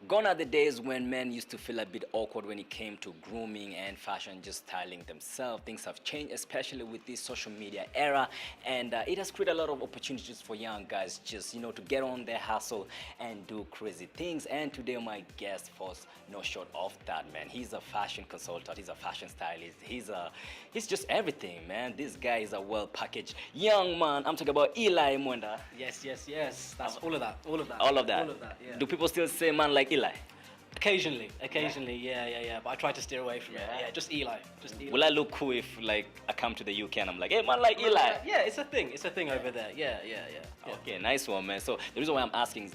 Gone are the days when men used to feel a bit awkward when it came to grooming and fashion, just styling themselves. Things have changed, especially with this social media era, and it has created a lot of opportunities for young guys just, to get on their hustle and do crazy things. And today my guest falls no short of that, man. He's a fashion consultant, he's a fashion stylist, he's just everything, man. This guy is a well-packaged young man. I'm talking about Eli Mwenda. Yes. That's all of that. All of that, yeah. Do people still say man like Eli? Occasionally, yeah. But I try to steer away from it. Yeah, just Eli. Will I look cool if I come to the UK and I'm like, hey man like Eli? Yeah, it's a thing over there. Yeah. Okay, nice one, man. So the reason why I'm asking is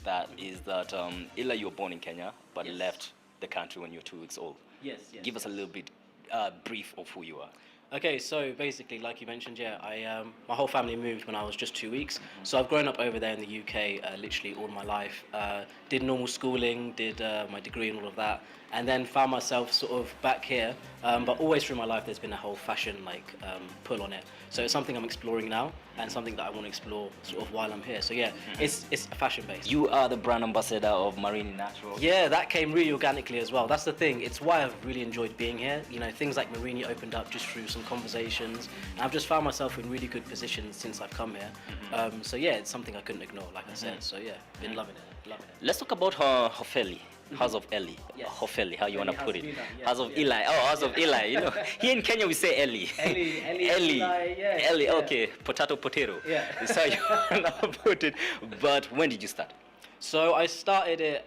that Eli, you were born in Kenya, but left the country when you were 2 weeks old. Yes. Give us a little bit brief of who you are. Okay, so basically, like you mentioned, my whole family moved when I was just 2 weeks. So I've grown up over there in the UK literally all my life. Did normal schooling, did my degree and all of that, and then found myself sort of back here. But always through my life, there's been a whole fashion pull on it. So it's something I'm exploring now, and something that I want to explore sort of while I'm here. So it's fashion based. You are the brand ambassador of Marine Natural. Yeah, that came really organically as well. That's the thing. It's why I've really enjoyed being here. Things like Marini opened up just through some conversations, and I've just found myself in really good positions since I've come here. It's something I couldn't ignore, like I said. So been loving it. Let's talk about Hofeli. House of Eli. Yes. Hofeli, how you want to put it. House of Eli. Oh, House of Eli. Here in Kenya we say Eli. Eli. Okay, potato. Yeah. That's how you want to put it. But when did you start? So I started it,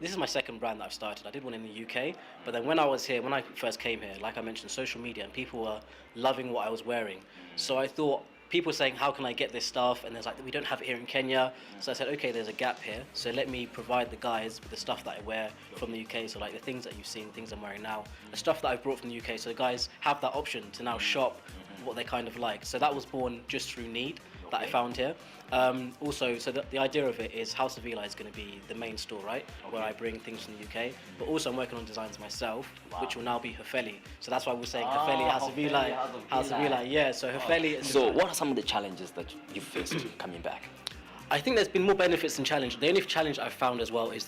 this is my second brand that I've started. I did one in the UK, but then when I first came here, like I mentioned, social media, and people were loving what I was wearing. So I thought, people were saying, how can I get this stuff? And there's like, we don't have it here in Kenya. So I said, okay, there's a gap here. So let me provide the guys with the stuff that I wear from the UK. So like the things that you've seen, things I'm wearing now, the stuff that I've brought from the UK. So the guys have that option to now shop what they kind of like. So that was born just through need that I found here. Also, so the idea of it is House of Eli is going to be the main store, right? Where I bring things from the UK. But also I'm working on designs myself, which will now be Hofeli. So that's why we're saying Hofeli, House of Eli. House of Eli, yeah. So Hofeli. So what are some of the challenges that you faced coming back? I think there's been more benefits than challenge. The only challenge I've found as well is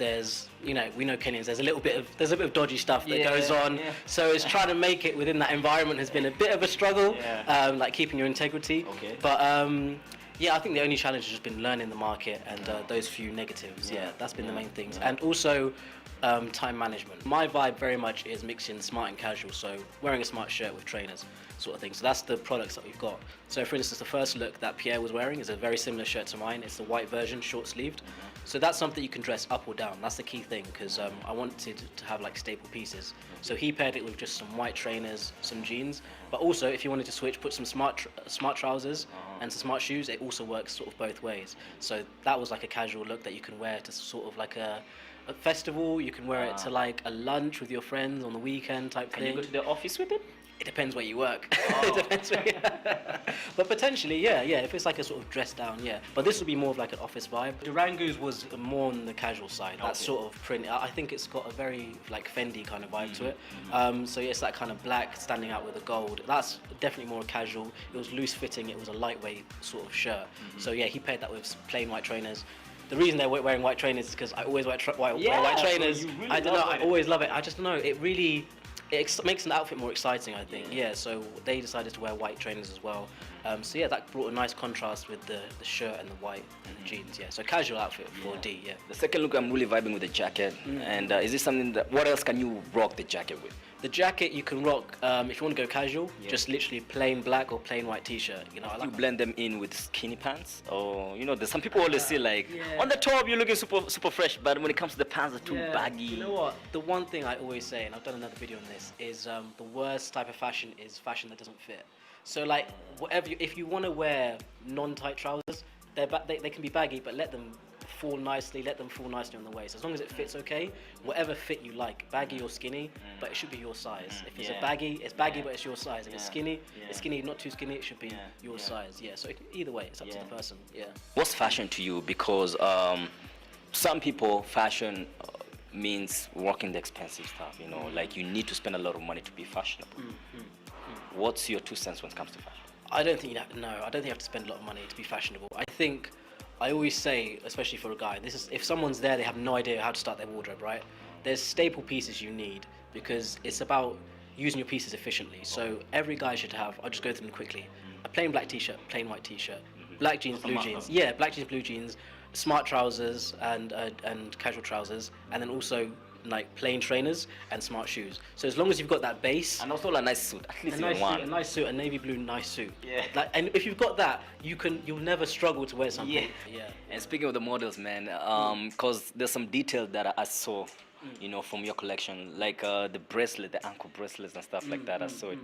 we know Kenyans, there's a little bit of dodgy stuff that goes on. Yeah. So it's trying to make it within that environment has been a bit of a struggle, like keeping your integrity. Okay. But I think the only challenge has just been learning the market and those few negatives. Yeah, that's been the main things. And also time management. My vibe very much is mixing smart and casual, so wearing a smart shirt with trainers sort of thing. So that's the products that we've got. So for instance, the first look that Pierre was wearing is a very similar shirt to mine. It's the white version, short sleeved. So that's something you can dress up or down. That's the key thing, because I wanted to have like staple pieces. So he paired it with just some white trainers, some jeans, but also if you wanted to switch, put some smart trousers and some smart shoes. It also works sort of both ways. So that was like a casual look that you can wear to sort of like a festival. You can wear it to like a lunch with your friends on the weekend type thing. Can you go to the office with it? It depends where you work. It depends but potentially, if it's like a sort of dress down, but this would be more of like an office vibe. Durango's was more on the casual side. That sort of print, I think it's got a very like Fendi kind of vibe to it. It's that kind of black standing out with the gold. That's definitely more casual. It was loose fitting, it was a lightweight sort of shirt. So he paired that with plain white trainers. The reason they're wearing white trainers is because I always wear white trainers. So really I don't know, I always love it. I just don't know, it really makes an outfit more exciting, I think. So they decided to wear white trainers as well. That brought a nice contrast with the shirt and the white and the jeans. So casual outfit for D. The second look, I'm really vibing with the jacket. And is this something what else can you rock the jacket with? The jacket you can rock, if you want to go casual, just literally plain black or plain white t-shirt. I like you blend them in with skinny pants, or there's some people always say like on the top you're looking super fresh, but when it comes to the pants they're too baggy. You know what? The one thing I always say, and I've done another video on this, is the worst type of fashion is fashion that doesn't fit. So like if you want to wear non-tight trousers, they can be baggy, but let them fall nicely on the waist. As long as it fits okay, whatever fit you like, baggy or skinny, but it should be your size. If it's a baggy, it's baggy, but it's your size. If it's skinny, not too skinny, it should be your size. So either way, it's up to the person. What's fashion to you? Because some people, fashion means rocking the expensive stuff, like you need to spend a lot of money to be fashionable. What's your 2 cents when it comes to fashion? I don't think you have to spend a lot of money to be fashionable. I think I always say, especially for a guy, this is if someone's there, they have no idea how to start their wardrobe, right? There's staple pieces you need because it's about using your pieces efficiently. So every guy should have, I'll just go through them quickly, a plain black t-shirt, plain white t-shirt, black jeans, blue jeans. Yeah, black jeans, blue jeans, smart trousers and casual trousers, and then also like plain trainers and smart shoes. So as long as you've got that base, And also a nice suit, at least a nice one. suit, a nice suit, a navy blue nice suit. Yeah. Like, and if you've got that, you'll never struggle to wear something. Yeah. And speaking of the models, man, because there's some detail that I saw, you know, from your collection, like the bracelet, the ankle bracelets and stuff like that. I saw it.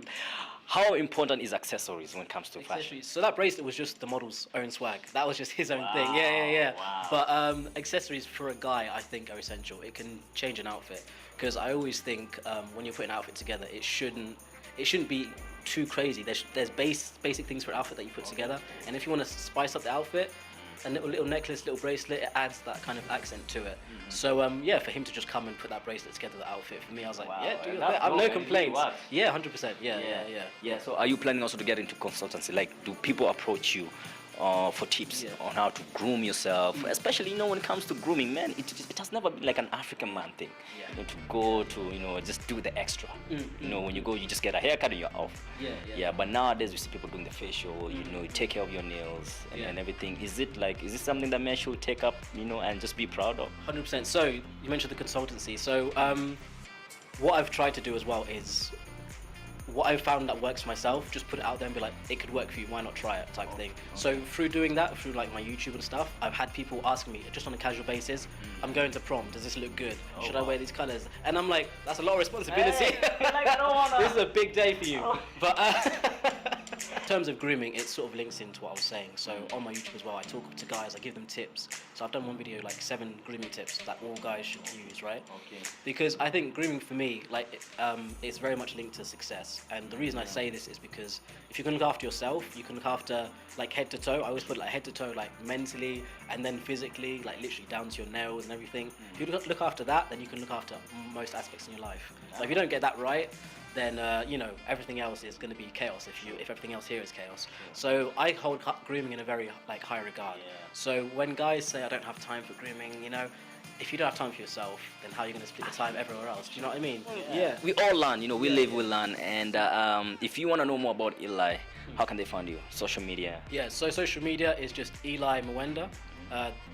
How important is accessories when it comes to fashion? So that bracelet was just the model's own swag. That was just his own thing. Yeah. Wow. But accessories for a guy, I think, are essential. It can change an outfit because I always think when you're putting an outfit together, it shouldn't be too crazy. There's basic things for an outfit that you put together, and if you want to spice up the outfit, a little necklace, little bracelet, it adds that kind of accent to it. So yeah, for him to just come and put that bracelet together, the outfit, for me, I was like, yeah, do that. I have no complaints. Yeah, 100%. Yeah. So are you planning also to get into consultancy? Like, do people approach you for tips on how to groom yourself? Especially, you know, when it comes to grooming, man, it has never been like an African man thing. You know, to go to, you know, just do the extra. You know, when you go, you just get a haircut and you're off. Yeah, but nowadays we see people doing the facial, you know, you take care of your nails and everything. Is this something that men should take up, you know, and just be proud of? 100%. So you mentioned the consultancy. So what I've tried to do as well is what I've found that works for myself, just put it out there and be like, it could work for you, why not try it, type of thing. So through doing that, through like my YouTube and stuff, I've had people asking me just on a casual basis, I'm going to prom, does this look good? Should I wear these colors? And I'm like, that's a lot of responsibility. Like, I don't wanna... This is a big day for you. But in terms of grooming, it sort of links into what I was saying. So on my YouTube as well, I talk to guys, I give them tips. So I've done one video, like 7 grooming tips that all guys should use, right? Because I think grooming for me, like, it's very much linked to success. And the reason I say this is because if you can look after yourself, you can look after like head to toe. I always put like head to toe, like mentally and then physically, like literally down to your nails and everything. If you look after that, then you can look after most aspects in your life. So if you don't get that right, then you know, everything else is going to be chaos if everything else here is chaos. So I hold grooming in a very like high regard. So when guys say I don't have time for grooming, you know, if you don't have time for yourself, then how are you going to split the time everywhere else? Do you know what I mean? Yeah. We all learn, you know, we live, we learn. And if you want to know more about Eli, how can they find you? Social media? Yeah, so social media is just Eli Mwenda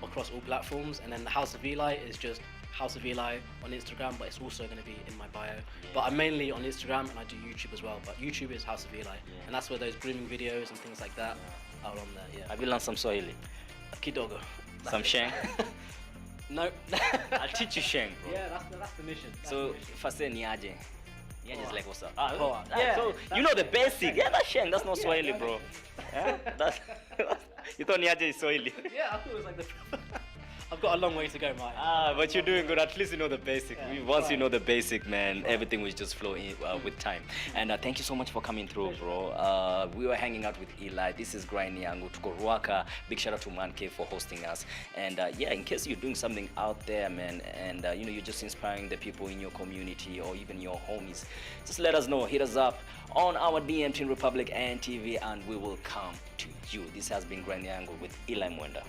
across all platforms. And then the House of Eli is just House of Eli on Instagram, but it's also going to be in my bio. But I'm mainly on Instagram and I do YouTube as well. But YouTube is House of Eli. And that's where those grooming videos and things like that are on there, Have you learned some Swahili? Kidogo. Some Sheng? No. I'll teach you Sheng, bro. Yeah, that's the mission. So if I say Niaje, Niaje is like, what's up? Yeah. So you know the basic. Yeah, that's Sheng. That's not Swahili, bro. That's, you thought Niaje is Swahili? Yeah, I thought it was like the... I've got a long way to go, Mike. But you're doing good. At least you know the basic. Once you know the basic, man, everything will just flow in with time. And thank you so much for coming through, bro. We were hanging out with Eli. This is Grind Yangu Tukoruaka. Big shout out to Man Cave for hosting us. And yeah, in case you're doing something out there, man, and you know, you're just inspiring the people in your community or even your homies, just let us know. Hit us up on our DM Team Republic NTV, and we will come to you. This has been Grind Yangu with Eli Mwenda.